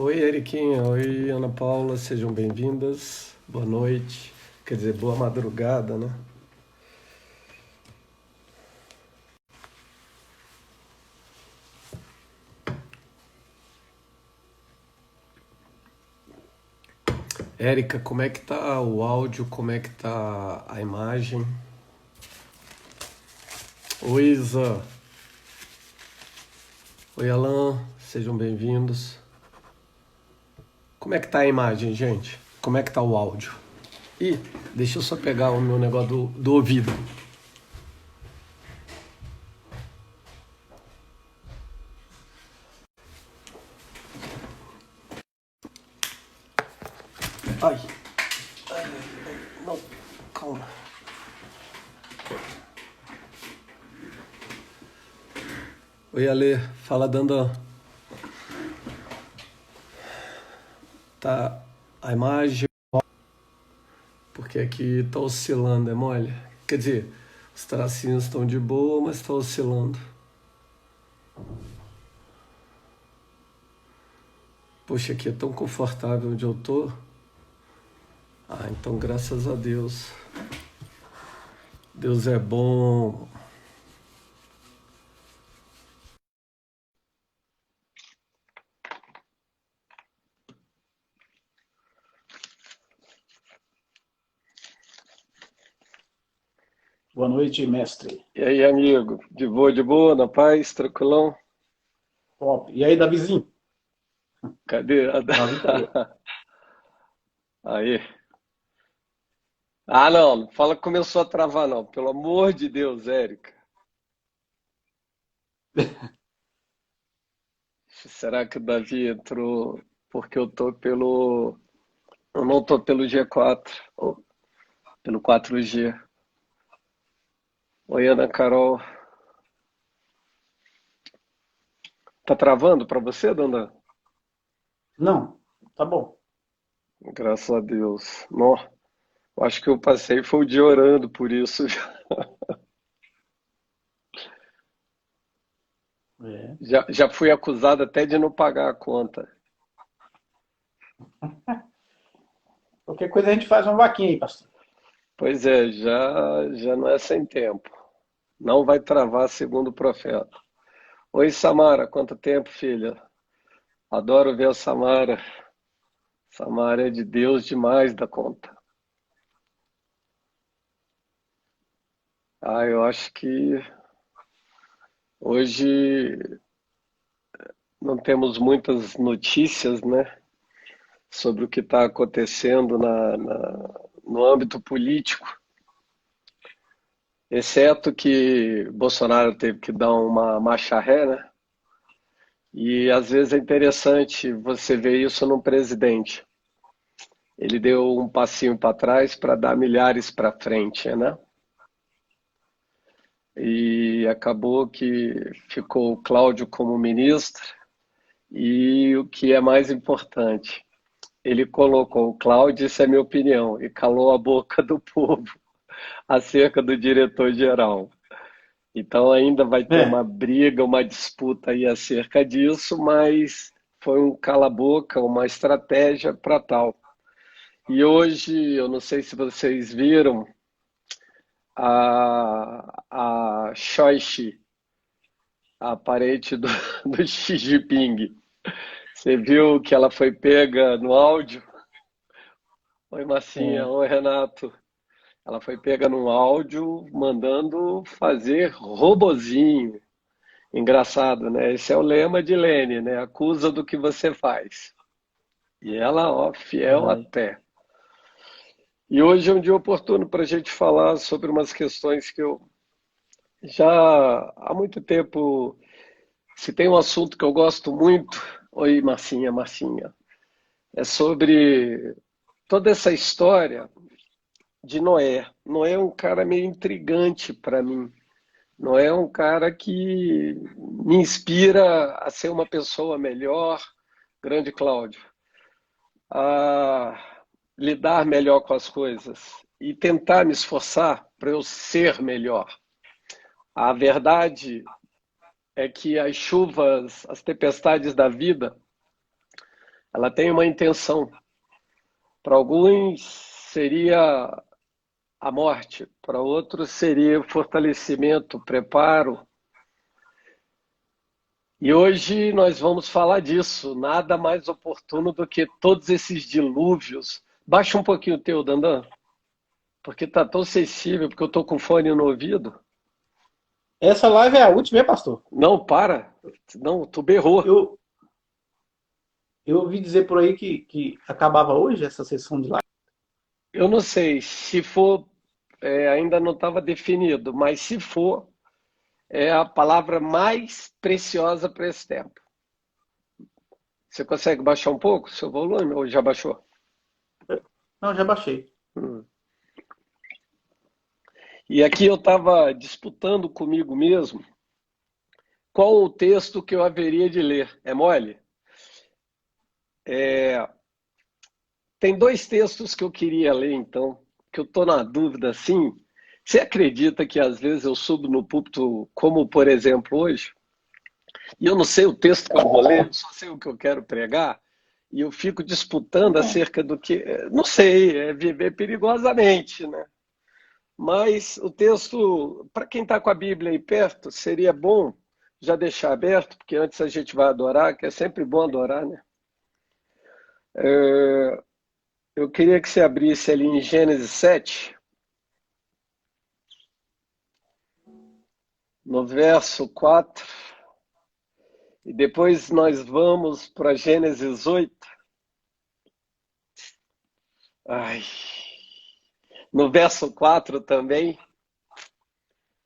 Oi, Eriquinha. Oi, Ana Paula. Sejam bem-vindas. Boa noite. Quer dizer, boa madrugada, né? Érica, como é que tá o áudio? Como é que tá a imagem? Oi, Isa. Oi, Alan. Sejam bem-vindos. Como é que tá a imagem, gente? Como é que tá o áudio? Ih, deixa eu só pegar o meu negócio do ouvido. Ai, não, calma. Oi, Ale. Fala, Dandan. Tá a imagem? Porque aqui tá oscilando, é mole? Quer dizer, os tracinhos estão de boa, mas tá oscilando. Poxa, aqui é tão confortável onde eu tô. Ah, então graças a Deus. Deus é bom. Boa noite, mestre. E aí, amigo? De boa, na paz, tranquilão? Top. E aí, Davizinho? Cadê? Davi tá aí. Aí. Ah, não, não fala que começou a travar, não. Pelo amor de Deus, Érica. Será que o Davi entrou porque eu tô pelo. Eu não tô pelo G4, ou pelo 4G. Oi, Ana Carol. Tá travando pra você, Danda? Não, tá bom. Graças a Deus. Não, acho que eu passei foi o dia orando por isso. É. Já fui acusado até de não pagar a conta. Qualquer coisa a gente faz uma vaquinha aí, pastor. Pois é, já não é sem tempo. Não vai travar, segundo o profeta. Oi, Samara, quanto tempo, filha? Adoro ver a Samara. Samara é de Deus demais da conta. Ah, eu acho que hoje não temos muitas notícias, né, sobre o que está acontecendo no âmbito político, exceto que Bolsonaro teve que dar uma marcha ré, né? E às vezes é interessante você ver isso num presidente. Ele deu um passinho para trás para dar milhares para frente, né? E acabou que ficou o Cláudio como ministro. E o que é mais importante, ele colocou o Cláudio, isso é minha opinião, e calou a boca do povo acerca do diretor-geral. Então ainda vai ter uma É, briga, uma disputa aí acerca disso, mas foi um cala-boca, uma estratégia para tal. E hoje, eu não sei se vocês viram, a Xoishi, a parente do Xi Jinping, você viu que ela foi pega no áudio? Oi, Marcinha. é, Oi, Renato. Ela foi pega no áudio mandando fazer robozinho. Engraçado, né? Esse é o lema de Lene, né? Acusa do que você faz. E ela, ó, fiel ai, até. E hoje é um dia oportuno para a gente falar sobre umas questões que eu já há muito tempo. Se tem um assunto que eu gosto muito, oi, Marcinha, Marcinha, é sobre toda essa história de Noé. Noé é um cara meio intrigante para mim. Noé é um cara que me inspira a ser uma pessoa melhor, grande Cláudio, a lidar melhor com as coisas e tentar me esforçar para eu ser melhor. A verdade é que as chuvas, as tempestades da vida, ela tem uma intenção. Para alguns seria a morte, para outros seria o fortalecimento, o preparo. E hoje nós vamos falar disso. Nada mais oportuno do que todos esses dilúvios. Baixa um pouquinho o teu, Dandan, porque tá tão sensível, porque eu tô com fone no ouvido. Essa live é a última, é, pastor? Não, para. Não, tu berrou. Eu, eu ouvi dizer por aí que acabava hoje essa sessão de live. Eu não sei se for, ainda não estava definido, mas se for, é a palavra mais preciosa para esse tempo. Você consegue baixar um pouco o seu volume ou já baixou? Não, já baixei. Hum. E aqui eu estava disputando comigo mesmo qual o texto que eu haveria de ler. É mole? Tem dois textos que eu queria ler, então, que eu estou na dúvida, assim. Você acredita que às vezes eu subo no púlpito, como por exemplo hoje, e eu não sei o texto que eu vou ler, eu só sei o que eu quero pregar, e eu fico disputando acerca do que. Não sei, é viver perigosamente, né? Mas o texto, para quem está com a Bíblia aí perto, seria bom já deixar aberto, porque antes a gente vai adorar, que é sempre bom adorar, né? Eu queria que você abrisse ali em Gênesis 7, no verso 4, e depois nós vamos para Gênesis 8. Ai, no verso 4 também.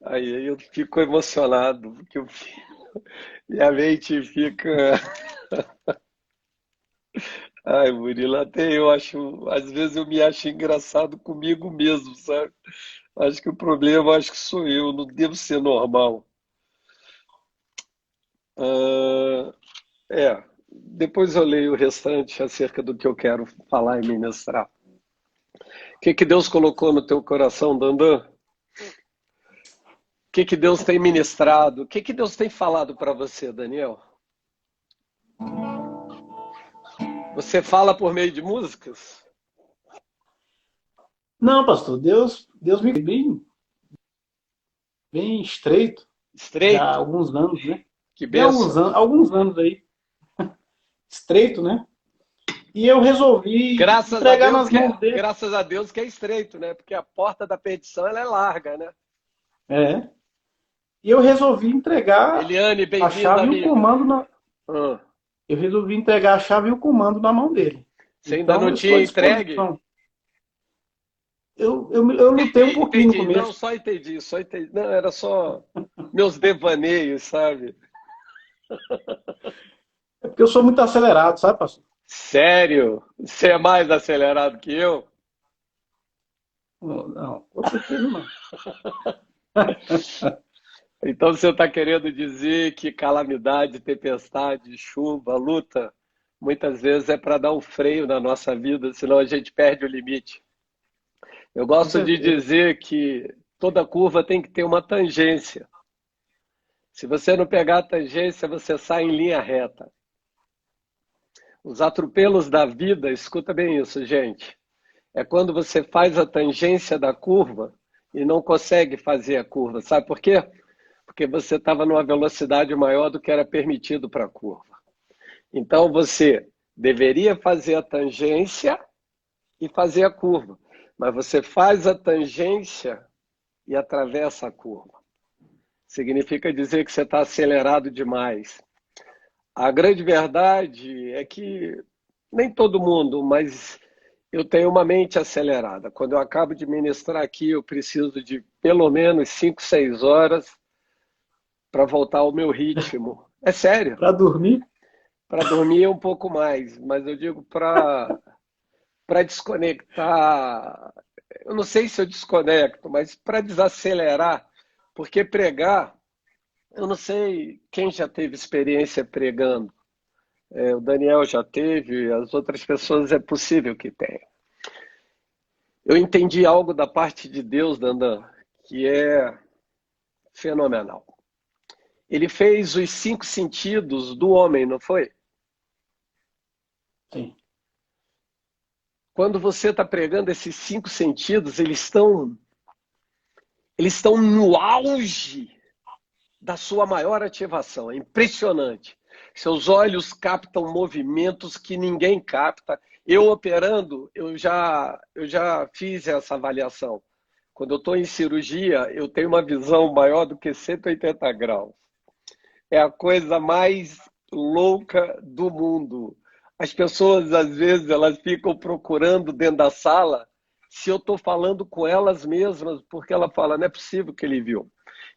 Aí eu fico emocionado, porque minha mente fica. Ai, Murilo, até eu acho. Às vezes eu me acho engraçado comigo mesmo, sabe? Acho que o problema, acho que sou eu, não devo ser normal. Ah, depois eu leio o restante acerca do que eu quero falar e ministrar. O que que Deus colocou no teu coração, Dandan? O que que Deus tem ministrado? O que que Deus tem falado para você, Daniel? Você fala por meio de músicas? Não, pastor, Deus me bem estreito já há Estreito? alguns anos, né? Que Bem bênção. alguns anos aí, estreito, né? E eu resolvi entregar nas mãos dele. Graças a Deus que é estreito, né? Porque a porta da perdição ela é larga, né? É. E eu resolvi entregar Eliane, a bem-vinda, chave e o amiga. comando na, Ah, eu resolvi entregar a chave e o comando na mão dele. você ainda Então não eu estou tinha à entregue? disposição. Eu lutei um pouquinho no Entendi. Não, começo. só entendi, só entendi. Não, era só meus devaneios, sabe? É porque eu sou muito acelerado, sabe, pastor? Sério? Você é mais acelerado que eu? Não, não, com certeza não. Então você está querendo dizer que calamidade, tempestade, chuva, luta, muitas vezes é para dar um freio na nossa vida, senão a gente perde o limite. Eu Com gosto de certeza. dizer que toda curva tem que ter uma tangência. Se você não pegar a tangência, você sai em linha reta. Os atropelos da vida, escuta bem isso, gente. É quando você faz a tangência da curva e não consegue fazer a curva. Sabe por quê? Porque você estava numa velocidade maior do que era permitido para a curva. Então você deveria fazer a tangência e fazer a curva. Mas você faz a tangência e atravessa a curva. Significa dizer que você está acelerado demais. A grande verdade é que nem todo mundo, mas eu tenho uma mente acelerada. Quando eu acabo de ministrar aqui, eu preciso de pelo menos 5, 6 horas para voltar ao meu ritmo. É sério. Para dormir, Para dormir é um pouco mais, mas eu digo para desconectar. Eu não sei se eu desconecto, mas para desacelerar, porque pregar, eu não sei quem já teve experiência pregando. O Daniel já teve, as outras pessoas é possível que tenham. Eu entendi algo da parte de Deus, Dandan, que é fenomenal. Ele fez os 5 sentidos do homem, não foi? Sim. Quando você está pregando, esses 5 sentidos, eles estão no auge da sua maior ativação. É impressionante. Seus olhos captam movimentos que ninguém capta. Eu operando, eu já fiz essa avaliação. Quando eu estou em cirurgia, eu tenho uma visão maior do que 180 graus. É a coisa mais louca do mundo. As pessoas, às vezes, elas ficam procurando dentro da sala se eu estou falando com elas mesmas, porque ela fala, não é possível que ele viu.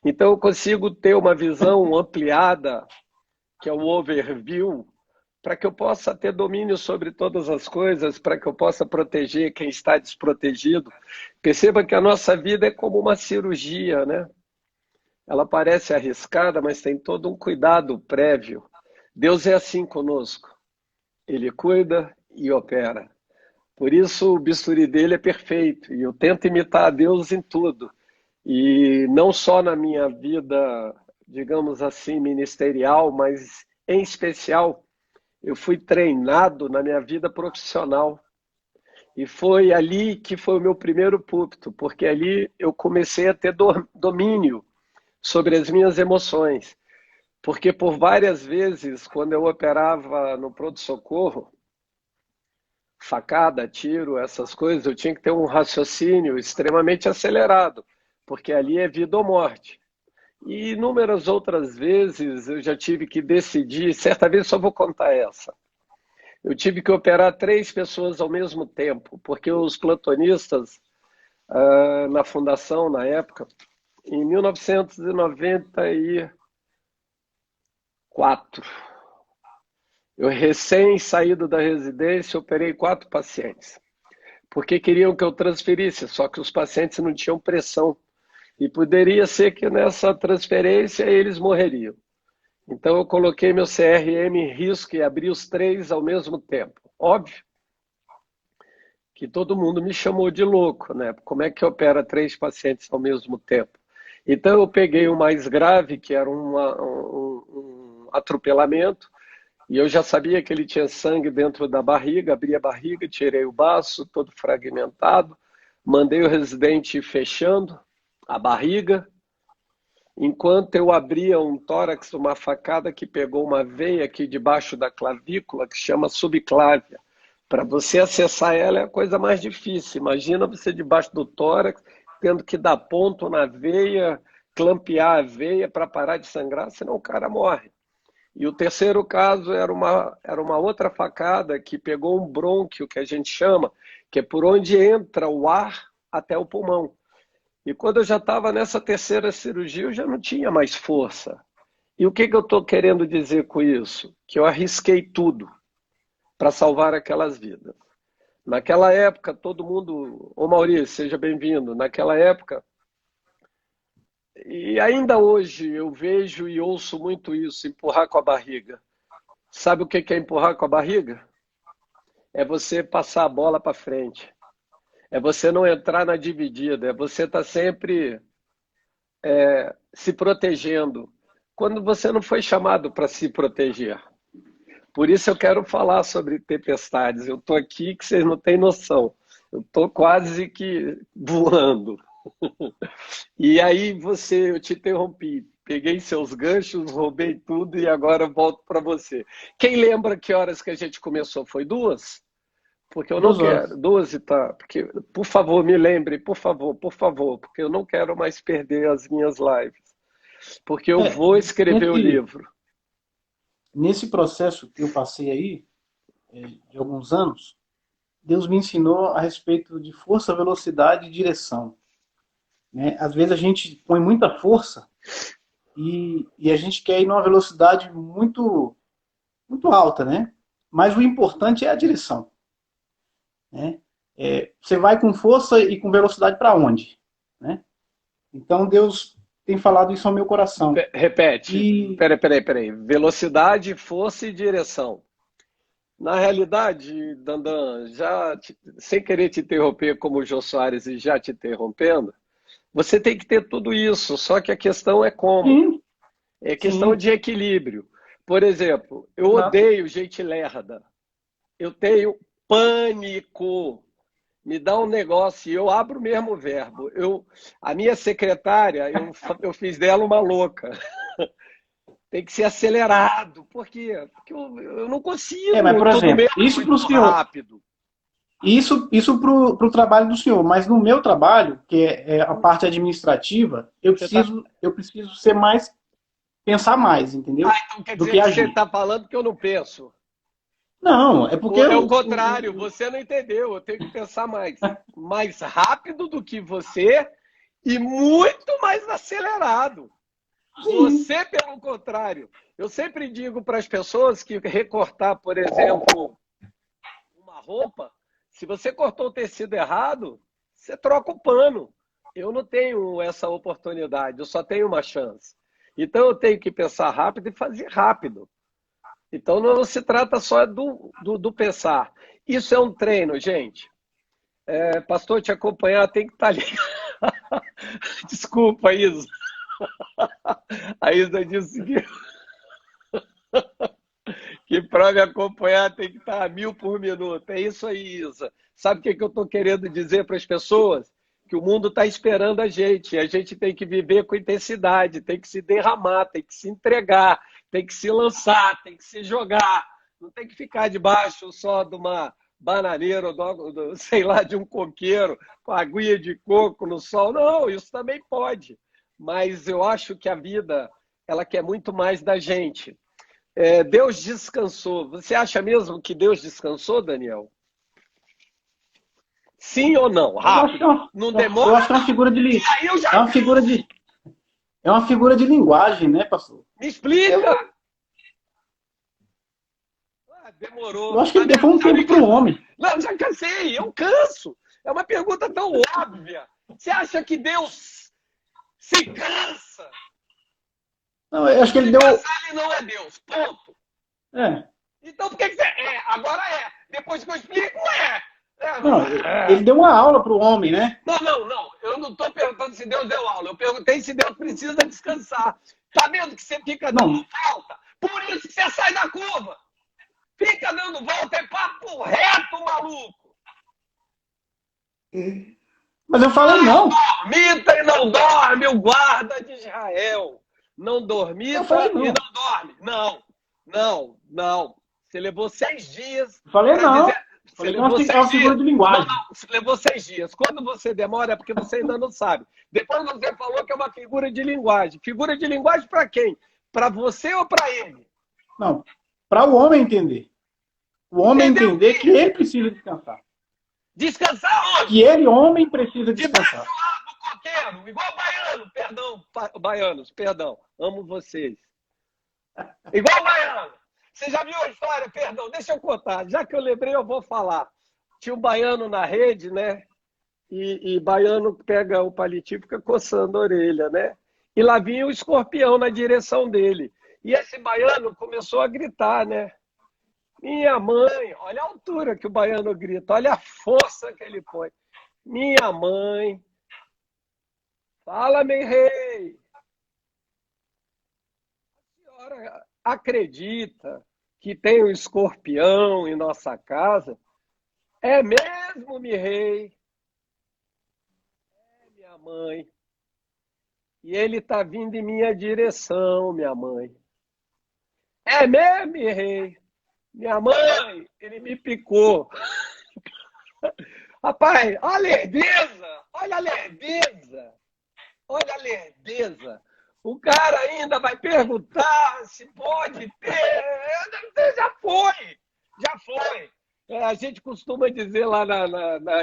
Então, eu consigo ter uma visão ampliada, que é o overview, para que eu possa ter domínio sobre todas as coisas, para que eu possa proteger quem está desprotegido. Perceba que a nossa vida é como uma cirurgia, né? Ela parece arriscada, mas tem todo um cuidado prévio. Deus é assim conosco. Ele cuida e opera. Por isso o bisturi dele é perfeito. E eu tento imitar a Deus em tudo. E não só na minha vida, digamos assim, ministerial, mas em especial, eu fui treinado na minha vida profissional. E foi ali que foi o meu primeiro púlpito, porque ali eu comecei a ter domínio sobre as minhas emoções. Porque por várias vezes, quando eu operava no pronto-socorro, facada, tiro, essas coisas, eu tinha que ter um raciocínio extremamente acelerado, porque ali é vida ou morte. E inúmeras outras vezes eu já tive que decidir, certa vez só vou contar essa. Eu tive que operar 3 pessoas ao mesmo tempo, porque os plantonistas, na fundação, na época, em 1994, eu recém saído da residência, operei 4 pacientes, porque queriam que eu transferisse, só que os pacientes não tinham pressão. E poderia ser que nessa transferência eles morreriam. Então eu coloquei meu CRM em risco e abri os 3 ao mesmo tempo. Óbvio que todo mundo me chamou de louco, né? Como é que opera 3 pacientes ao mesmo tempo? Então eu peguei o mais grave, que era um atropelamento, e eu já sabia que ele tinha sangue dentro da barriga, abri a barriga, tirei o baço, todo fragmentado, mandei o residente ir fechando a barriga, enquanto eu abria um tórax, uma facada que pegou uma veia aqui debaixo da clavícula, que chama subclávia. Para você acessar ela é a coisa mais difícil. Imagina você debaixo do tórax, tendo que dar ponto na veia, clampear a veia para parar de sangrar, senão o cara morre. E o terceiro caso era uma outra facada que pegou um brônquio, que a gente chama, que é por onde entra o ar até o pulmão. E quando eu já estava nessa terceira cirurgia, eu já não tinha mais força. E o que eu estou querendo dizer com isso? Que eu arrisquei tudo para salvar aquelas vidas. Naquela época, todo mundo... Ô Maurício, seja bem-vindo. Naquela época, e ainda hoje eu vejo e ouço muito isso, empurrar com a barriga. Sabe o que é empurrar com a barriga? É você passar a bola para frente. É você não entrar na dividida. É você estar sempre se protegendo. Quando você não foi chamado para se proteger. Por isso eu quero falar sobre tempestades. Eu estou aqui que vocês não têm noção. Eu estou quase que voando. E aí eu te interrompi. Peguei seus ganchos, roubei tudo e agora volto para você. Quem lembra que horas que a gente começou? Foi 2? Porque eu não 2 horas. quero. 12, tá? Porque, por favor, me lembre, por favor, porque eu não quero mais perder as minhas lives. Porque eu vou escrever o livro. Nesse processo que eu passei aí, de alguns anos, Deus me ensinou a respeito de força, velocidade e direção. Né? Às vezes a gente põe muita força e a gente quer ir numa velocidade muito, muito alta, né? Mas o importante é a direção. Né? Você vai com força e com velocidade para onde? Né? Então Deus tem falado isso ao meu coração. Repete. Peraí. Velocidade, força e direção. Na realidade, Dandan, sem querer te interromper como o Jô Soares e já te interrompendo, você tem que ter tudo isso, só que a questão é como. Sim. É questão de equilíbrio. Por exemplo, eu odeio gente lerda. Eu tenho pânico. Me dá um negócio e eu abro o mesmo verbo. A minha secretária, eu fiz dela uma louca. Tem que ser acelerado. Por quê? Porque eu não Mas, consigo. por Todo exemplo, mês é isso para o muito senhor, rápido. isso para o trabalho do senhor, mas no meu trabalho, que é a parte administrativa, Você tá... eu preciso ser mais, pensar mais, entendeu? Então quer Do dizer que que você agir. está falando que eu não penso. Não, é porque É o contrário, você não entendeu. Eu tenho que pensar mais. Mais rápido do que você e muito mais acelerado. sim, Você, pelo contrário, eu sempre digo para as pessoas que recortar, por exemplo, uma roupa, se você cortou o tecido errado, você troca o pano. Eu não tenho essa oportunidade, eu só tenho uma chance. Então eu tenho que pensar rápido e fazer rápido. Então não se trata só do pensar. Isso é um treino, gente. Pastor, te acompanhar tem que estar ali. Desculpa, Isa. A Isa disse que para me acompanhar tem que estar a 1000 por minuto. É isso aí, Isa. Sabe o que eu estou querendo dizer para as pessoas? Que o mundo está esperando a gente. E a gente tem que viver com intensidade, tem que se derramar, tem que se entregar, tem que se lançar, tem que se jogar. Não tem que ficar debaixo só de uma bananeira, sei lá, de um coqueiro, com a aguinha de coco no sol. Não, isso também pode. Mas eu acho que a vida, ela quer muito mais da gente. Deus descansou. Você acha mesmo que Deus descansou, Daniel? Sim ou não? eu acho que Rápido. Não eu demora, acho que é uma não. figura E aí eu já é uma figura canso. de, é uma figura de linguagem, né, pastor? Me Eu, explica. eu Demorou. acho que Tá ele deu vendo? um Já tempo me para o cansei. homem. Não, já cansei. Eu canso. É uma pergunta tão óbvia. Você acha que Deus se cansa? Não, eu acho que ele Se deu. cansar, ele não é Deus. Ponto. É, Então por que você é? Agora é. Depois que eu explico, é. não, É. ele deu uma aula para o homem, né? Não, não, não. Eu não estou perguntando se Deus deu aula. Eu perguntei se Deus precisa descansar. Tá vendo que você fica dando Não, volta? Por isso que você sai da curva. Fica dando volta, é papo reto, maluco. mas eu falei não. Dormita e não dorme o guarda de Israel. Não Eu falei dormita e não. não dorme. Não, não, não. Você levou 6 dias Eu falei para não. dizer. Eu Você falei que é uma, levou é uma seis figura dias. de Não, linguagem. não. Você levou 6 dias. Quando você demora é porque você ainda não sabe. Depois você falou que é uma figura de linguagem. Figura de linguagem para quem? Para você ou para ele? Não, para o homem entender. O homem Entendeu o entender que quê? ele precisa descansar. Descansar Que onde? ele, homem, precisa Debaixo descansar. lá do coqueiro, igual baiano, perdão, baianos, perdão, amo vocês. Igual baiano. Você já viu a história? Perdão, deixa eu contar. Já que eu lembrei, eu vou falar. Tinha um baiano na rede, né? E baiano pega o palitinho e fica coçando a orelha, né? E lá vinha o escorpião na direção dele. E esse baiano começou a gritar, né? Minha mãe, olha a altura que o baiano grita, olha a força que ele põe. Minha mãe, fala, meu rei. A senhora acredita que tem um escorpião em nossa casa? É mesmo, meu rei? É, minha mãe. E ele está vindo em minha direção, minha mãe. É mesmo, meu rei? Minha mãe, ele me picou. Rapaz, olha a lerdeza, olha a lerdeza, olha a lerdeza. O cara ainda vai perguntar se pode ter. Já foi, já foi. A gente costuma dizer lá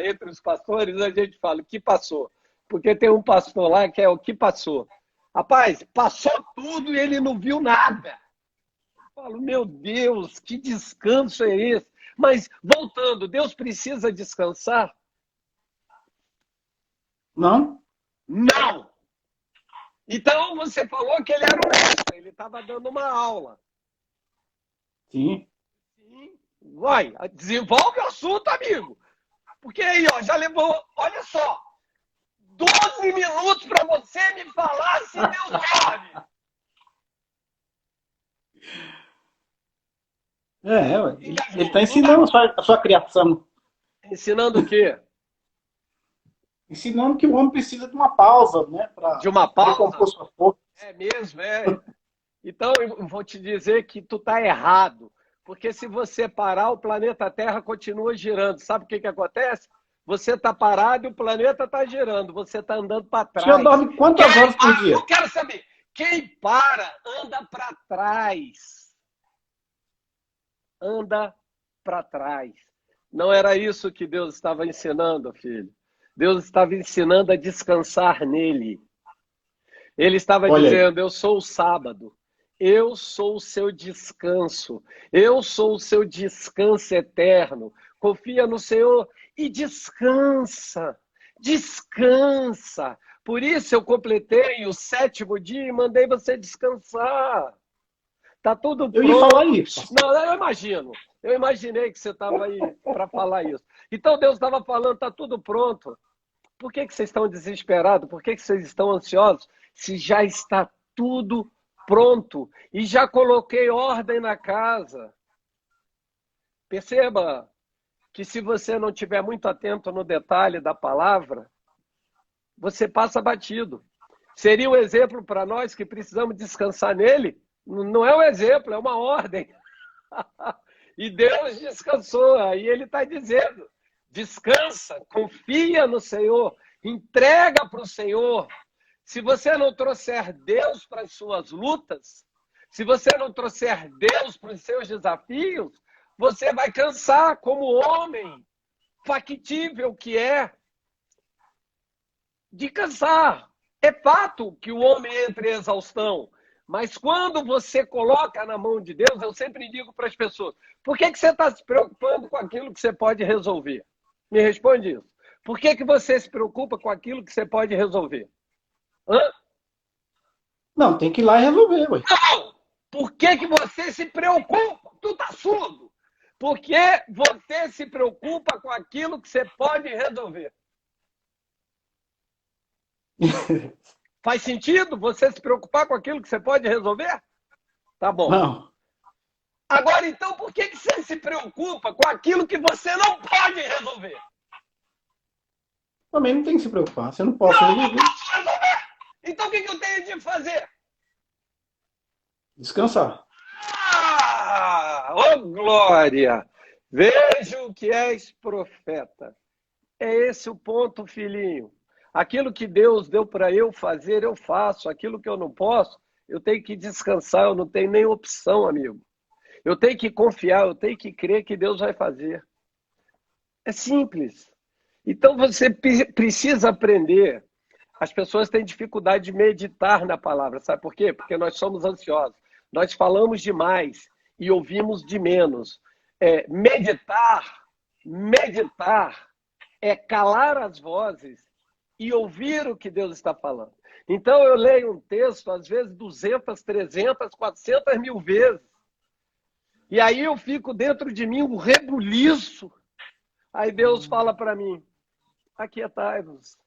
entre os pastores, a gente fala o que passou. Porque tem um pastor lá que é o que passou. Rapaz, passou tudo e ele não viu nada. Eu falo, meu Deus, que descanso é esse? Mas, voltando, Deus precisa descansar? Não? Não! Então, você falou que ele era um mestre, ele estava dando uma aula. Sim. Sim. Vai, desenvolve o assunto, amigo. Porque aí, ó, já levou, olha só, 12 minutos para você me falar se Deus dorme. Ué, ele está ensinando a sua criação. Ensinando o quê? Ensinando que o homem precisa de uma pausa, né? De Para uma recompor pausa? sua força. É mesmo, é. Então, eu vou te dizer que tu está errado. Porque se você parar, o planeta Terra continua girando. Sabe o que acontece? Você está parado e o planeta está girando. Você está andando para O senhor trás. dorme quantas Quem horas por para? dia? Eu quero saber. Quem para, anda para trás. Anda para trás. Não era isso que Deus estava ensinando, filho. Deus estava ensinando a descansar nele. Ele estava Olha aí. dizendo: eu sou o sábado, eu sou o seu descanso, eu sou o seu descanso eterno. Confia no Senhor e descansa, descansa. Por isso eu completei o 7º dia e mandei você descansar. Tá tudo Eu ia pronto. falar isso, pastor. Não, eu imagino. Eu imaginei que você estava aí para falar isso. Então Deus estava falando, tá tudo pronto. Por que vocês estão desesperados? Por que vocês estão ansiosos? Se já está tudo pronto e já coloquei ordem na casa. Perceba que se você não estiver muito atento no detalhe da palavra, você passa batido. Seria um exemplo para nós que precisamos descansar nele? Não é um exemplo, é uma ordem. E Deus descansou. Aí ele está dizendo: descansa, confia no Senhor, entrega para o Senhor. Se você não trouxer Deus para as suas lutas, se você não trouxer Deus para os seus desafios, você vai cansar como homem factível que é de cansar. É fato que o homem entra em exaustão, mas quando você coloca na mão de Deus, eu sempre digo para as pessoas: por que você está se preocupando com aquilo que você pode resolver? Me responde isso. Por que você se preocupa com aquilo que você pode resolver? Hã? Não, tem que ir lá e resolver, ué. Não! Por que você se preocupa? Tu tá surdo. Por que você se preocupa com aquilo que você pode resolver? Faz sentido você se preocupar com aquilo que você pode resolver? Tá bom. Não. Agora, então, por que você se preocupa com aquilo que você não pode resolver? Também não tem que se preocupar. Você não pode Não, não resolver. posso resolver! Então, o que eu tenho de fazer? Descansar. Ah, oh glória! Vejo que és profeta. É esse o ponto, filhinho. Aquilo que Deus deu para eu fazer, eu faço. Aquilo que eu não posso, eu tenho que descansar. Eu não tenho nem opção, amigo. Eu tenho que confiar, eu tenho que crer que Deus vai fazer. É simples. Então você precisa aprender. As pessoas têm dificuldade de meditar na palavra. Sabe por quê? Porque nós somos ansiosos. Nós falamos demais e ouvimos de menos. Meditar é calar as vozes e ouvir o que Deus está falando. Então eu leio um texto, às vezes 200, 300, 400 mil vezes. E aí eu fico dentro de mim um rebuliço. Aí Deus fala para mim: aquietai-vos.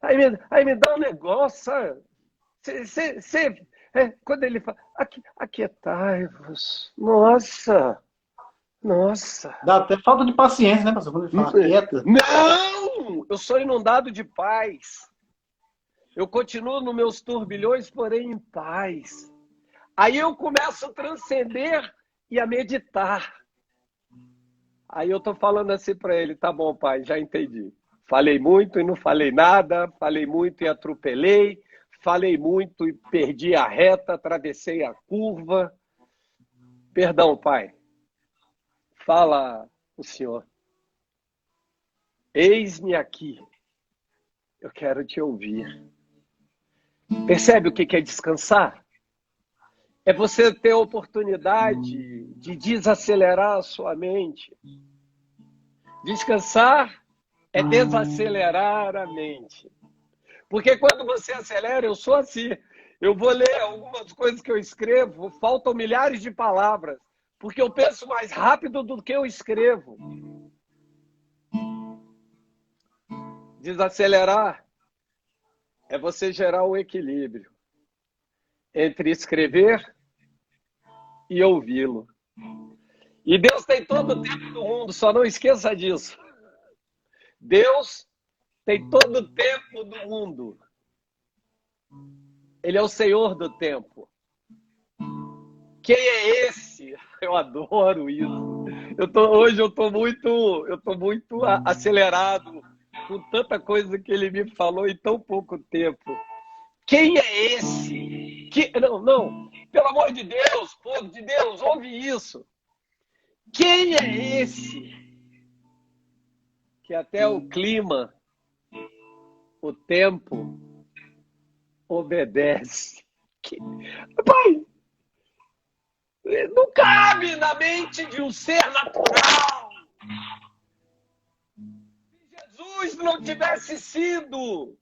Aí me dá um negócio, sabe? Quando ele fala, aquietai-vos. Nossa, nossa. Dá até falta de paciência, né, pastor? Quando ele fala quieta. Não! Eu sou inundado de paz. Eu continuo nos meus turbilhões, porém em paz. Aí eu começo a transcender e a meditar. Aí eu tô falando assim para ele: tá bom, pai, já entendi. Falei muito e não falei nada, falei muito e atropelei, falei muito e perdi a reta, atravessei a curva. Perdão, pai. Fala o senhor. Eis-me aqui. Eu quero te ouvir. Percebe o que é descansar? É você ter a oportunidade de desacelerar a sua mente. Descansar é desacelerar a mente. Porque quando você acelera, eu sou assim. Eu vou ler algumas coisas que eu escrevo, faltam milhares de palavras, porque eu penso mais rápido do que eu escrevo. Desacelerar é você gerar um equilíbrio entre escrever e ouvi-lo. E Deus tem todo o tempo do mundo, só não esqueça disso. Deus tem todo o tempo do mundo. Ele é o Senhor do tempo. Quem é esse? Eu adoro isso. Hoje eu estou muito acelerado com tanta coisa que ele me falou em tão pouco tempo. Quem é esse? Não, pelo amor de Deus, povo de Deus, ouve isso. Quem é esse que até o clima, o tempo, obedece? Pai, não cabe na mente de um ser natural. Se Jesus não tivesse sido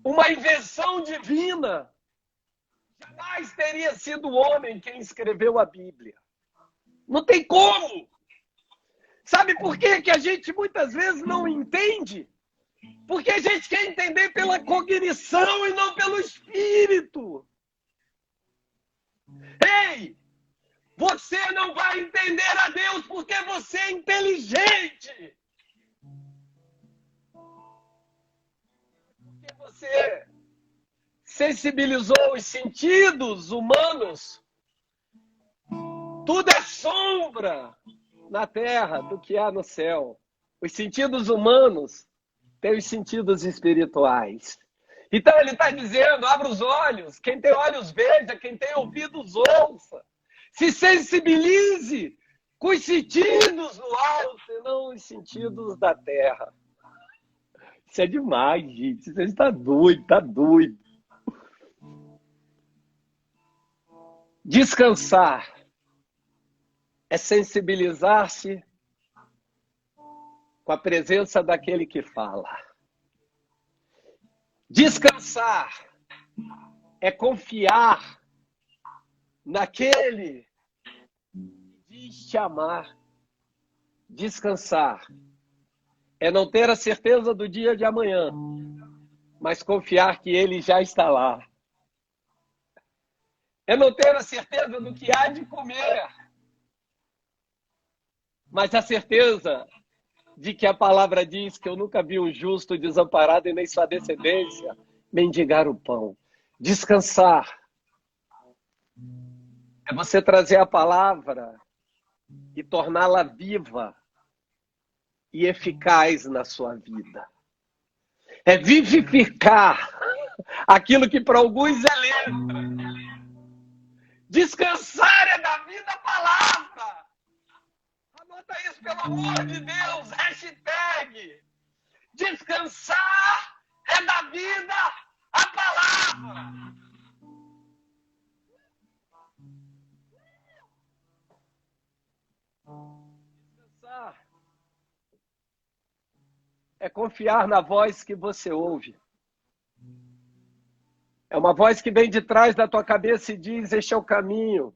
uma invenção divina, jamais teria sido o homem quem escreveu a Bíblia. Não tem como. Sabe por quê que a gente muitas vezes não entende? Porque a gente quer entender pela cognição e não pelo espírito. Ei, você não vai entender a Deus porque você é inteligente. Porque você sensibilizou os sentidos humanos. Tudo é sombra na terra do que há no céu. Os sentidos humanos têm os sentidos espirituais. Então ele está dizendo, abra os olhos, quem tem olhos veja, quem tem ouvidos ouça. Se sensibilize com os sentidos do alto e não os sentidos da terra. Isso é demais, gente. Você está doido, está doido. Descansar é sensibilizar-se com a presença daquele que fala. Descansar é confiar naquele que diz te amar. Descansar é não ter a certeza do dia de amanhã, mas confiar que ele já está lá. É não ter a certeza do que há de comer, mas a certeza de que a palavra diz que eu nunca vi um justo desamparado e nem sua descendência mendigar o pão. Descansar é você trazer a palavra e torná-la viva e eficaz na sua vida. É vivificar aquilo que para alguns é letra. Descansar é da vida a palavra. Anota isso, pelo amor de Deus. Hashtag. Descansar é da vida a palavra. Descansar é confiar na voz que você ouve. É uma voz que vem de trás da tua cabeça e diz, este é o caminho.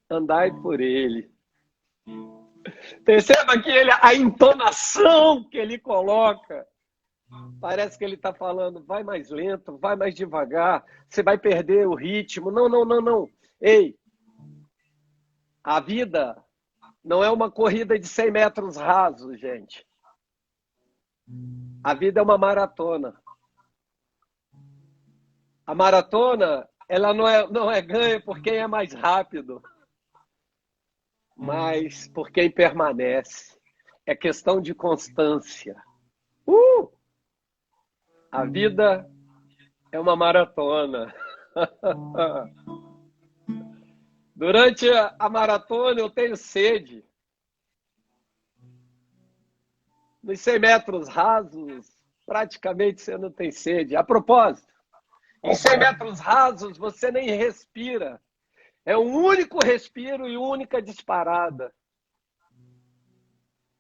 Andai por ele. Perceba que a entonação que ele coloca, parece que ele está falando, vai mais lento, vai mais devagar, você vai perder o ritmo. Não, não, não, não. Ei, a vida não é uma corrida de 100 metros rasos, gente. A vida é uma maratona. A maratona, ela não é ganha por quem é mais rápido, mas por quem permanece. É questão de constância. A vida é uma maratona. Durante a maratona eu tenho sede. Nos 100 metros rasos, praticamente você não tem sede. A propósito, em 100 metros rasos você nem respira. É um único respiro e única disparada.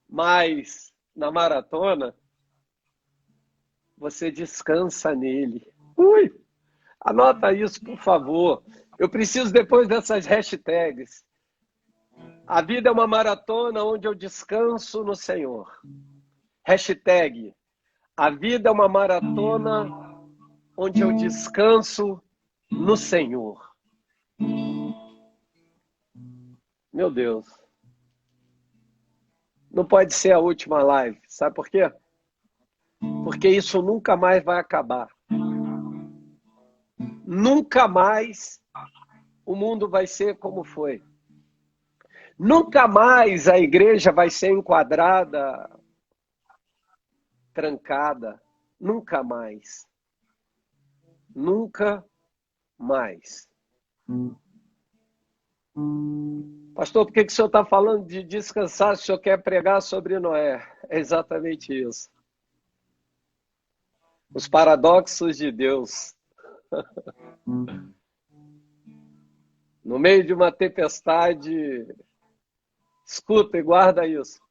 Mas na maratona, você descansa nele. Anota isso, por favor. Eu preciso depois dessas hashtags. A vida é uma maratona onde eu descanso no Senhor. Hashtag. A vida é uma maratona onde eu descanso no Senhor. Meu Deus. Não pode ser a última live. Sabe por quê? Porque isso nunca mais vai acabar. Nunca mais o mundo vai ser como foi. Nunca mais a igreja vai ser enquadrada, trancada. Nunca mais. Nunca mais. Pastor, por que o senhor está falando de descansar se o senhor quer pregar sobre Noé? É exatamente isso. Os paradoxos de Deus. No meio de uma tempestade, escuta e guarda isso.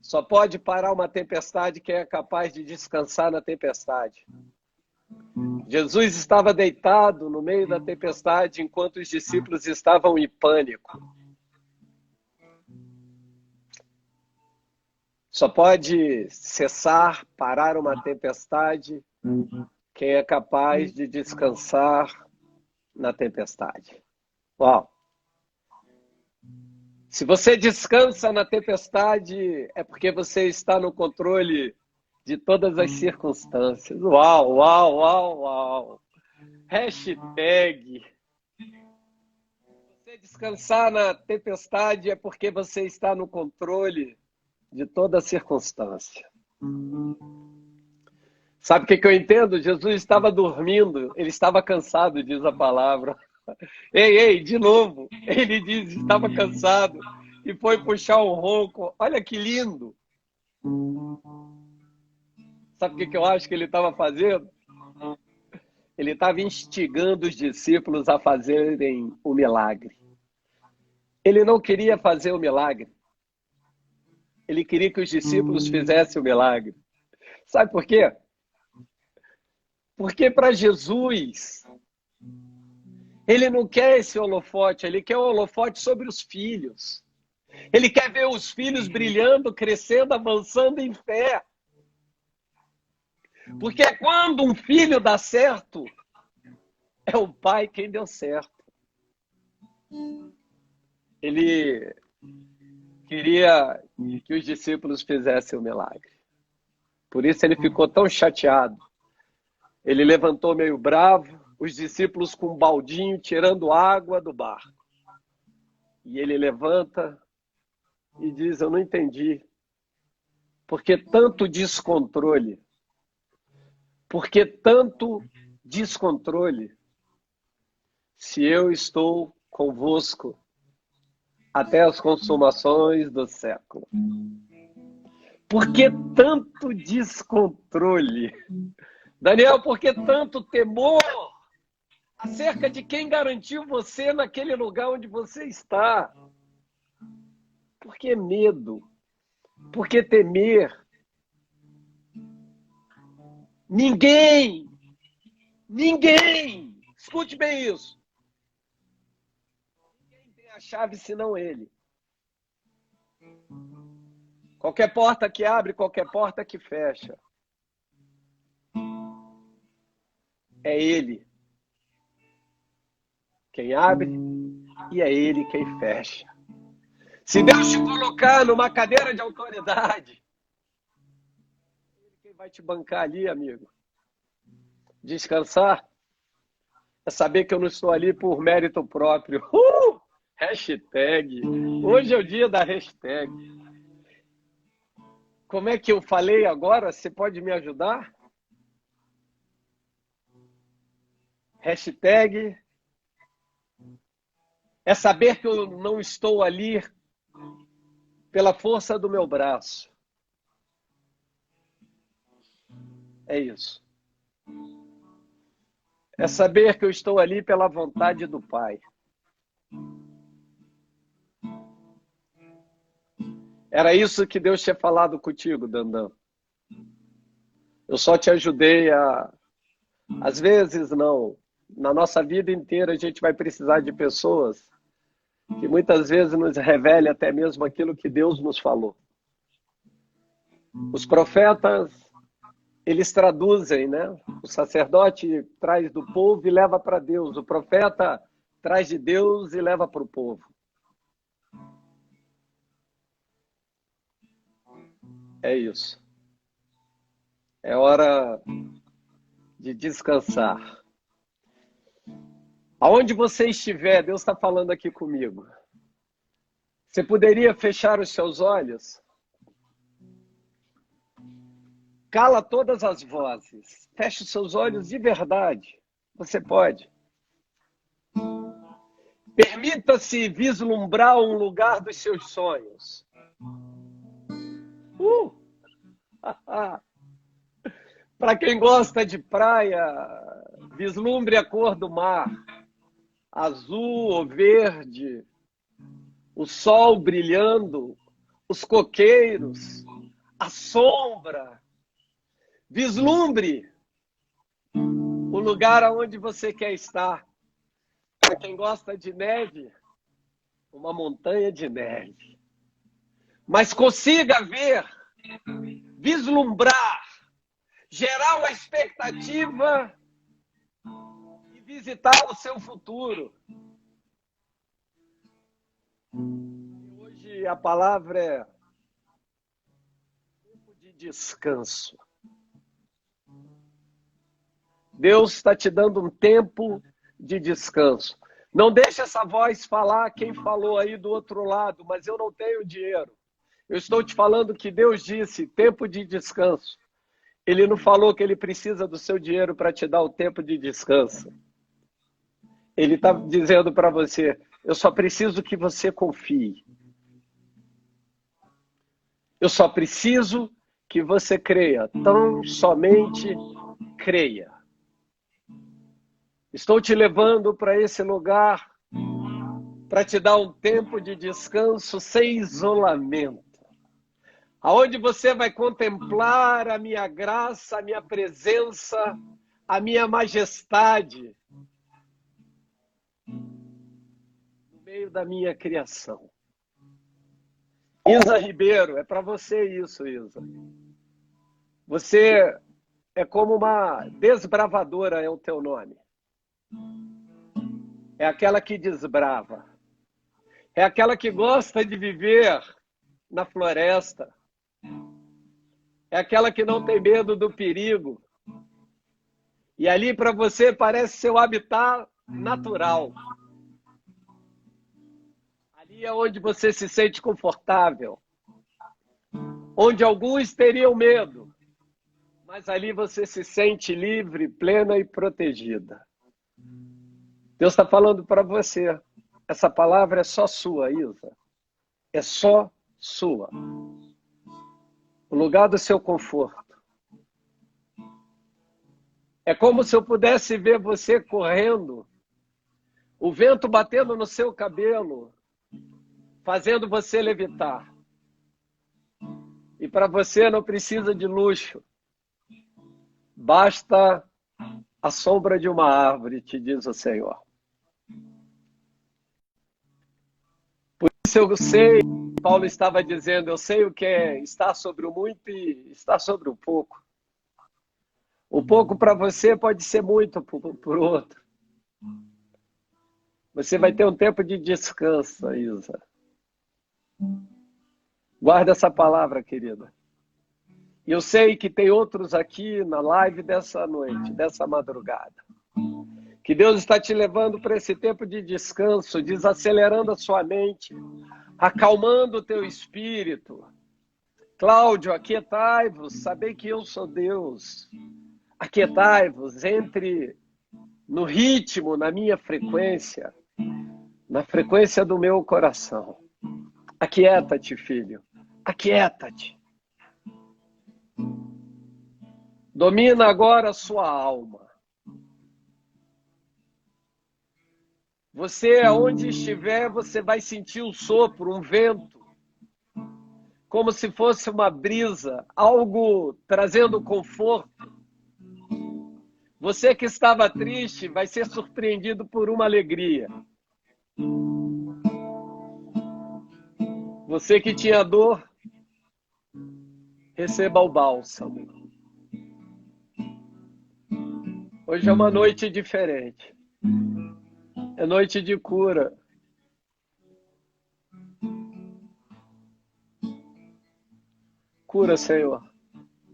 Só pode parar uma tempestade quem é capaz de descansar na tempestade. Jesus estava deitado no meio da tempestade enquanto os discípulos estavam em pânico. Só pode cessar, parar uma tempestade quem é capaz de descansar na tempestade. Uau! Se você descansa na tempestade, é porque você está no controle de todas as circunstâncias. Uau, uau, uau, uau. Hashtag. Você descansar na tempestade é porque você está no controle de toda circunstância. Sabe o que eu entendo? Jesus estava dormindo, ele estava cansado, diz a palavra. Ei, de novo. Ele diz que estava cansado e foi puxar um ronco. Olha que lindo. Sabe o que eu acho que ele estava fazendo? Ele estava instigando os discípulos a fazerem o milagre. Ele não queria fazer o milagre. Ele queria que os discípulos fizessem o milagre. Sabe por quê? Porque para Jesus, ele não quer esse holofote, ele quer o holofote sobre os filhos. Ele quer ver os filhos brilhando, crescendo, avançando em fé. Porque quando um filho dá certo, é o pai quem deu certo. Ele queria que os discípulos fizessem o milagre. Por isso ele ficou tão chateado. Ele levantou meio bravo, os discípulos com um baldinho tirando água do barco. E ele levanta e diz, eu não entendi. Por que tanto descontrole? Por que tanto descontrole? Se eu estou convosco até as consumações do século. Por que tanto descontrole? Daniel, por que tanto temor acerca de quem garantiu você naquele lugar onde você está? Por que medo? Por que temer? Ninguém, escute bem isso. Ninguém tem a chave senão ele. Qualquer porta que abre, qualquer porta que fecha. É ele quem abre e é ele quem fecha. Se Deus te colocar numa cadeira de autoridade, ele quem vai te bancar ali, amigo. Descansar é saber que eu não estou ali por mérito próprio. Hashtag. Hoje é o dia da hashtag. Como é que eu falei agora? Você pode me ajudar? Hashtag é saber que eu não estou ali pela força do meu braço. É isso. É saber que eu estou ali pela vontade do Pai. Era isso que Deus tinha falado contigo, Dandan. Eu só te ajudei a... Às vezes, não. Na nossa vida inteira, a gente vai precisar de pessoas que muitas vezes nos revelem até mesmo aquilo que Deus nos falou. Os profetas, eles traduzem, né? O sacerdote traz do povo e leva para Deus. O profeta traz de Deus e leva para o povo. É isso. É hora de descansar. Aonde você estiver, Deus está falando aqui comigo. Você poderia fechar os seus olhos? Cala todas as vozes. Feche os seus olhos de verdade. Você pode. Permita-se vislumbrar um lugar dos seus sonhos. Para quem gosta de praia, vislumbre a cor do mar. Azul ou verde. O sol brilhando. Os coqueiros. A sombra. Vislumbre o lugar aonde você quer estar. Para quem gosta de neve, uma montanha de neve. Mas consiga ver, vislumbrar, gerar uma expectativa e visitar o seu futuro. Hoje a palavra é tempo de descanso. Deus está te dando um tempo de descanso. Não deixe essa voz falar quem falou aí do outro lado, mas eu não tenho dinheiro. Eu estou te falando que Deus disse, tempo de descanso. Ele não falou que ele precisa do seu dinheiro para te dar o tempo de descanso. Ele está dizendo para você, eu só preciso que você confie. Eu só preciso que você creia. Tão somente creia. Estou te levando para esse lugar para te dar um tempo de descanso sem isolamento. Aonde você vai contemplar a minha graça, a minha presença, a minha majestade no meio da minha criação. Isa Ribeiro, é para você isso, Isa. Você é como uma desbravadora, é o teu nome. É aquela que desbrava. É aquela que gosta de viver na floresta. É aquela que não tem medo do perigo. E ali para você parece seu habitat natural. Ali é onde você se sente confortável. Onde alguns teriam medo. Mas ali você se sente livre, plena e protegida. Deus está falando para você. Essa palavra é só sua, Isa. É só sua. O lugar do seu conforto. É como se eu pudesse ver você correndo, o vento batendo no seu cabelo, fazendo você levitar. E para você não precisa de luxo. Basta a sombra de uma árvore, te diz o Senhor. Por isso eu sei, Paulo estava dizendo, eu sei o que é estar sobre o muito e estar sobre o pouco. O pouco para você pode ser muito para o outro. Você vai ter um tempo de descanso, Isa. Guarda essa palavra, querida. E eu sei que tem outros aqui na live dessa noite, dessa madrugada. Que Deus está te levando para esse tempo de descanso, desacelerando a sua mente, acalmando o teu espírito. Cláudio, aquietai-vos, sabei que eu sou Deus. Aquietai-vos, entre no ritmo, na minha frequência, na frequência do meu coração. Aquieta-te, filho. Aquieta-te. Domina agora a sua alma. Você, aonde estiver, você vai sentir um sopro, um vento, como se fosse uma brisa, algo trazendo conforto. Você que estava triste vai ser surpreendido por uma alegria. Você que tinha dor, receba o bálsamo. Hoje é uma noite diferente. É noite de cura. Cura, Senhor.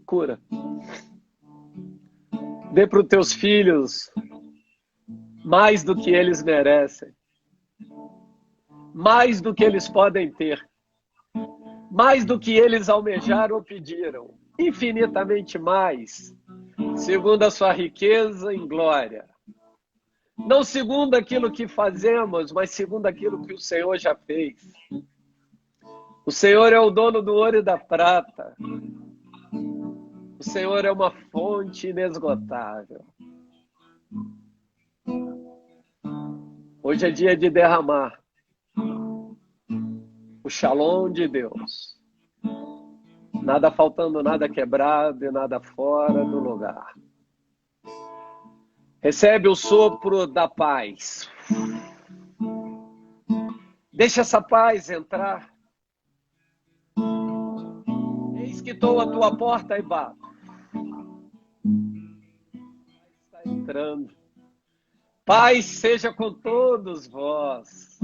Cura. Dê para os teus filhos mais do que eles merecem. Mais do que eles podem ter. Mais do que eles almejaram ou pediram. Infinitamente mais. Segundo a sua riqueza em glória. Não segundo aquilo que fazemos, mas segundo aquilo que o Senhor já fez. O Senhor é o dono do ouro e da prata. O Senhor é uma fonte inesgotável. Hoje é dia de derramar o shalom de Deus. Nada faltando, nada quebrado e nada fora do lugar. Recebe o sopro da paz. Deixa essa paz entrar. Eis que estou à tua porta e bato. Está entrando. Paz seja com todos vós.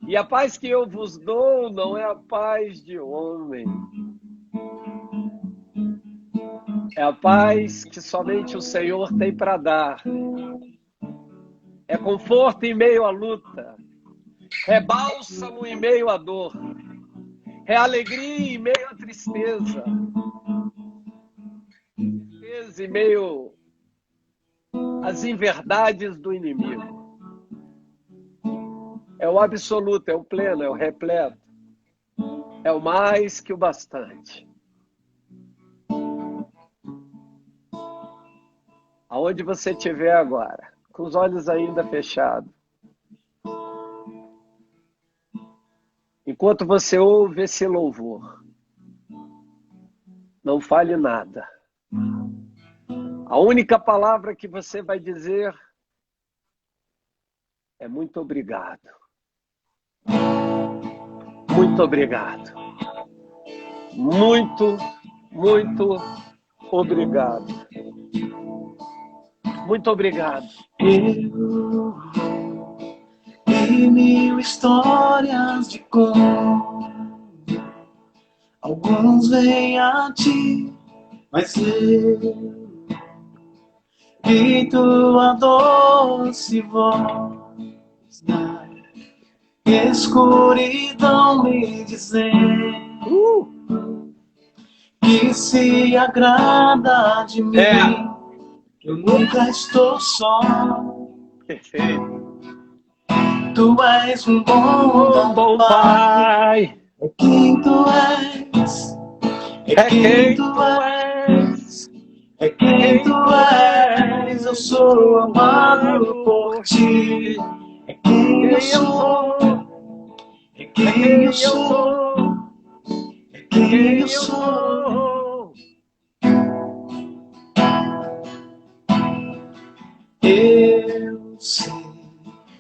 E a paz que eu vos dou não é a paz de homem. É a paz que somente o Senhor tem para dar. É conforto em meio à luta. É bálsamo em meio à dor. É alegria em meio à tristeza. Tristeza em meio às inverdades do inimigo. É o absoluto, é o pleno, é o repleto. É o mais que o bastante. Aonde você estiver agora, com os olhos ainda fechados. Enquanto você ouve esse louvor, não fale nada. A única palavra que você vai dizer é muito obrigado. Muito obrigado. Muito, muito obrigado. Muito obrigado. Eu e mil histórias de como alguns vêm a ti, mas eu vi tua doce voz na escuridão me dizendo que se agrada de mim. Eu nunca estou só. Perfeito. Tu és um bom pai. É quem tu és. É quem tu és. É quem tu és. Eu sou amado por ti. É quem eu sou. É quem eu sou. É quem eu sou. Eu sei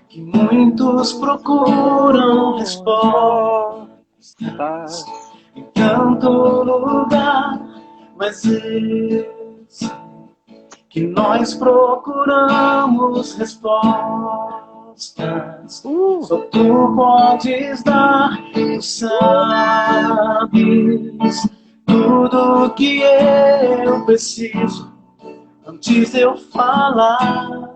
que muitos procuram respostas em tanto lugar, mas eu sei que nós procuramos respostas. Só tu podes dar, tu sabes tudo que eu preciso. Antes de eu falar,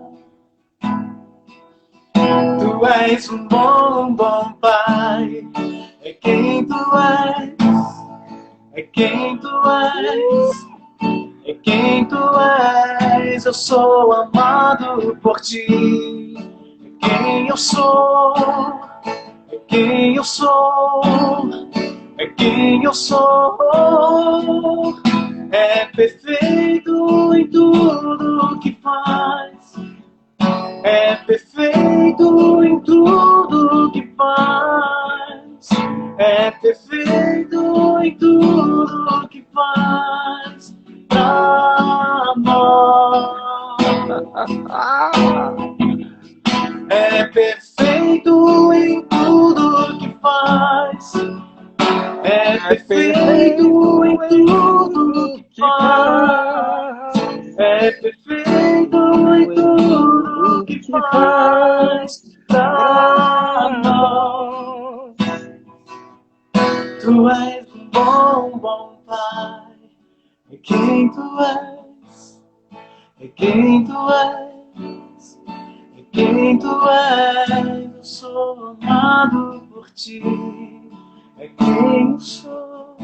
tu és um bom pai. É quem tu és. É quem tu és. É quem tu és. Eu sou amado por ti. É quem eu sou. É quem eu sou. É quem eu sou. É perfeito em tudo que faz. É perfeito em tudo que faz. É perfeito em tudo que faz pra nós. É perfeito em tudo que faz. É perfeito em tudo que faz. É perfeito em tudo que faz pra nós. Tu és um bom pai. quem tu és, é quem tu és, é quem tu és. Eu sou amado por ti, é quem eu sou,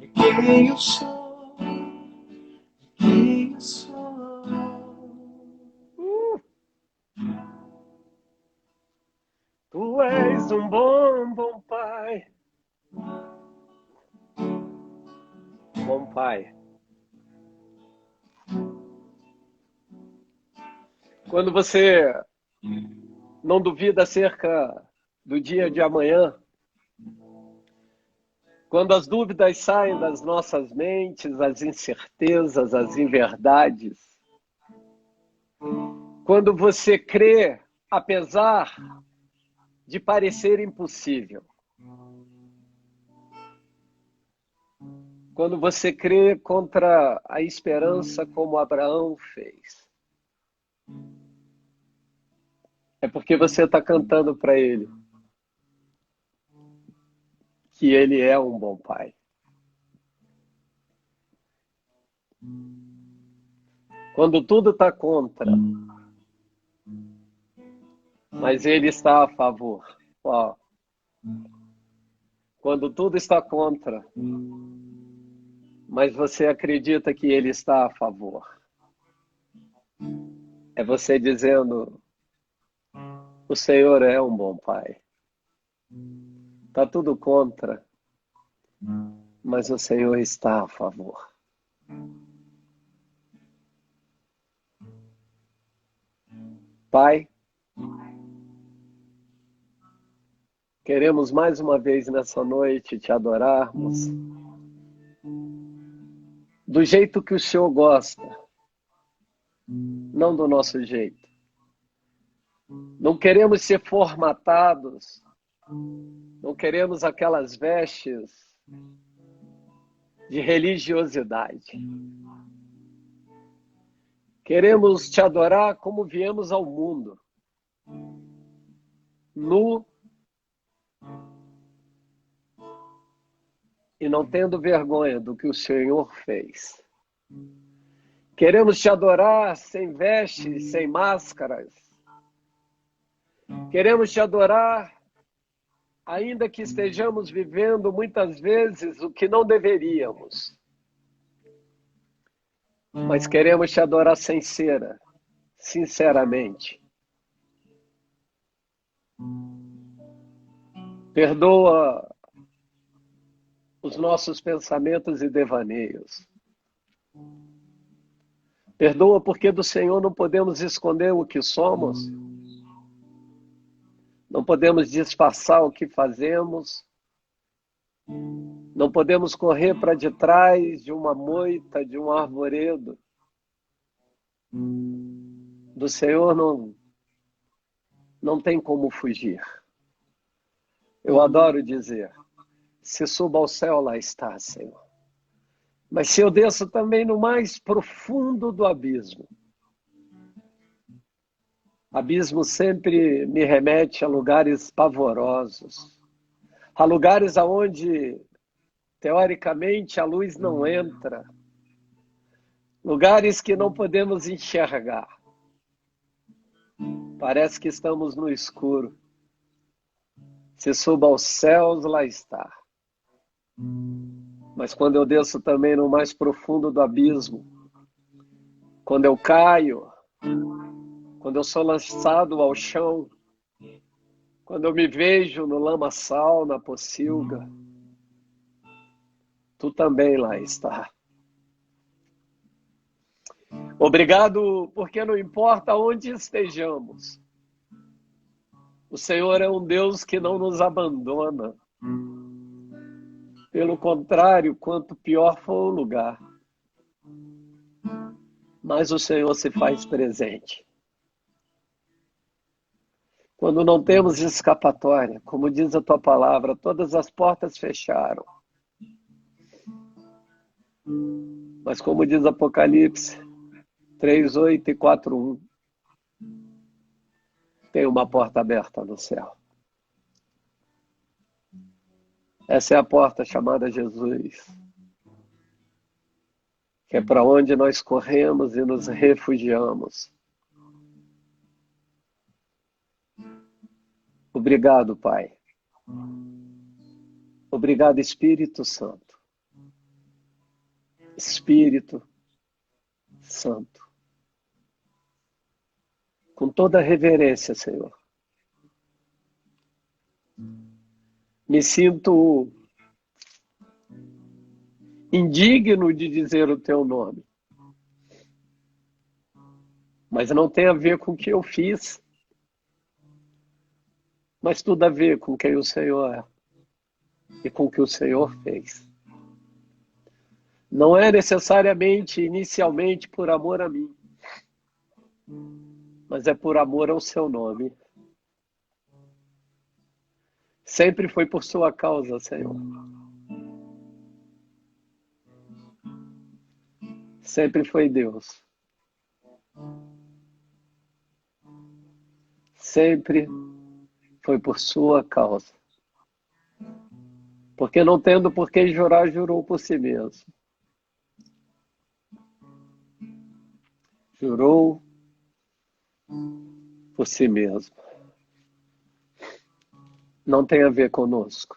é quem eu sou, é quem eu sou. Tu és um bom, bom pai. Bom pai. Quando você não duvida acerca do dia de amanhã, quando as dúvidas saem das nossas mentes, as incertezas, as inverdades, quando você crê, apesar de parecer impossível, quando você crê contra a esperança como Abraão fez, é porque você está cantando para ele que ele é um bom pai. Quando tudo está contra, mas ele está a favor. Ó, quando tudo está contra, mas você acredita que ele está a favor. É você dizendo, o Senhor é um bom pai. Está tudo contra, mas o Senhor está a favor. Pai, queremos mais uma vez nessa noite te adorarmos do jeito que o Senhor gosta, não do nosso jeito. Não queremos ser formatados, não queremos aquelas vestes de religiosidade. Queremos te adorar como viemos ao mundo, nu e não tendo vergonha do que o Senhor fez. Queremos te adorar sem vestes, sem máscaras. Queremos te adorar, ainda que estejamos vivendo muitas vezes o que não deveríamos. Mas queremos te adorar sinceramente. Perdoa os nossos pensamentos e devaneios. Perdoa porque do Senhor não podemos esconder o que somos. Não podemos disfarçar o que fazemos. Não podemos correr para de trás de uma moita, de um arvoredo. Do Senhor não tem como fugir. Eu adoro dizer, se suba ao céu, lá está, Senhor. Mas se eu desço também no mais profundo do abismo, abismo sempre me remete a lugares pavorosos, a lugares aonde, teoricamente, a luz não entra, lugares que não podemos enxergar. Parece que estamos no escuro. Se suba aos céus, lá está. Mas quando eu desço também no mais profundo do abismo, quando eu caio, quando eu sou lançado ao chão, quando eu me vejo no lamaçal, na pocilga, tu também lá está. Obrigado, porque não importa onde estejamos, o Senhor é um Deus que não nos abandona. Pelo contrário, quanto pior for o lugar, mais o Senhor se faz presente. Quando não temos escapatória, como diz a tua palavra, todas as portas fecharam. Mas como diz Apocalipse 3:8 e 4:1, tem uma porta aberta no céu. Essa é a porta chamada Jesus. que é para onde nós corremos e nos refugiamos. Obrigado, Pai. Obrigado, Espírito Santo. Espírito Santo. Com toda a reverência, Senhor. Me sinto indigno de dizer o teu nome. Mas não tem a ver com o que eu fiz, mas tudo a ver com quem o Senhor é e com o que o Senhor fez. Não é necessariamente, inicialmente, por amor a mim, mas é por amor ao seu nome. Sempre foi por sua causa, Senhor. Sempre foi Deus. Sempre foi por sua causa. Porque não tendo por que jurar, jurou por si mesmo. Jurou por si mesmo. Não tem a ver conosco.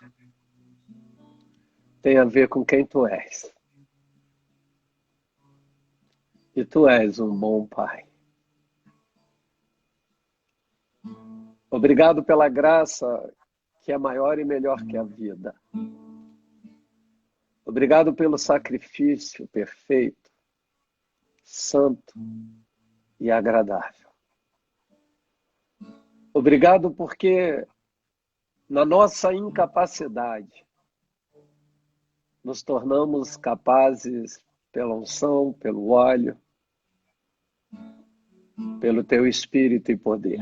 Tem a ver com quem tu és. E tu és um bom Pai. Obrigado pela graça que é maior e melhor que a vida. Obrigado pelo sacrifício perfeito, santo e agradável. Obrigado porque na nossa incapacidade nos tornamos capazes pela unção, pelo óleo, pelo teu espírito e poder.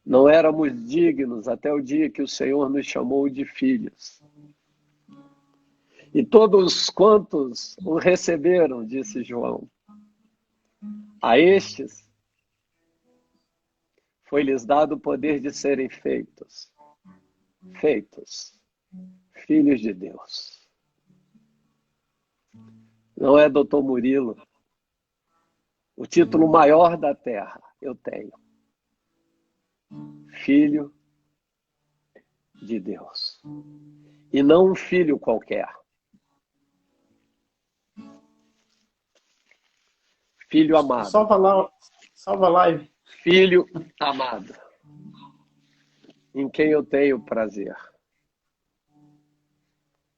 Não éramos dignos até o dia que o Senhor nos chamou de filhos. E todos quantos o receberam, disse João, a estes foi-lhes dado o poder de serem feitos filhos de Deus. Não é doutor Murilo. O título maior da terra eu tenho. Filho de Deus. E não um filho qualquer. Filho amado. Salva a live. Filho amado. Em quem eu tenho prazer.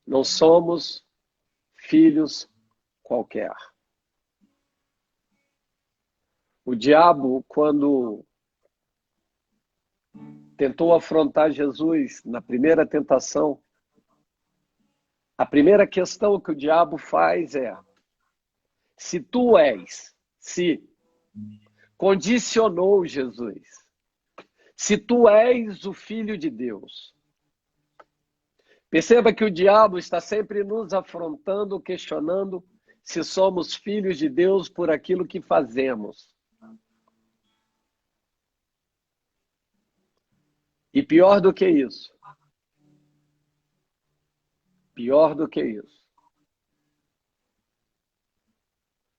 Não somos filhos qualquer. O diabo, quando tentou afrontar Jesus na primeira tentação, a primeira questão que o diabo faz é: se tu és, se condicionou Jesus, se tu és o Filho de Deus. Perceba que o diabo está sempre nos afrontando, questionando se somos filhos de Deus por aquilo que fazemos. E pior do que isso,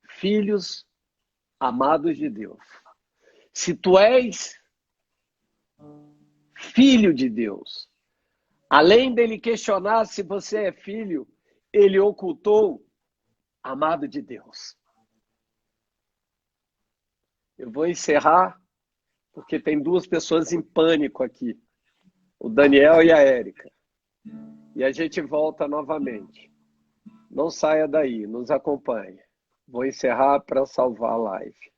filhos amados de Deus. Se tu és filho de Deus, além dele questionar se você é filho, ele ocultou amado de Deus. Eu vou encerrar, porque tem duas pessoas em pânico aqui. O Daniel e a Érica. E a gente volta novamente. Não saia daí, nos acompanhe. Vou encerrar para salvar a live.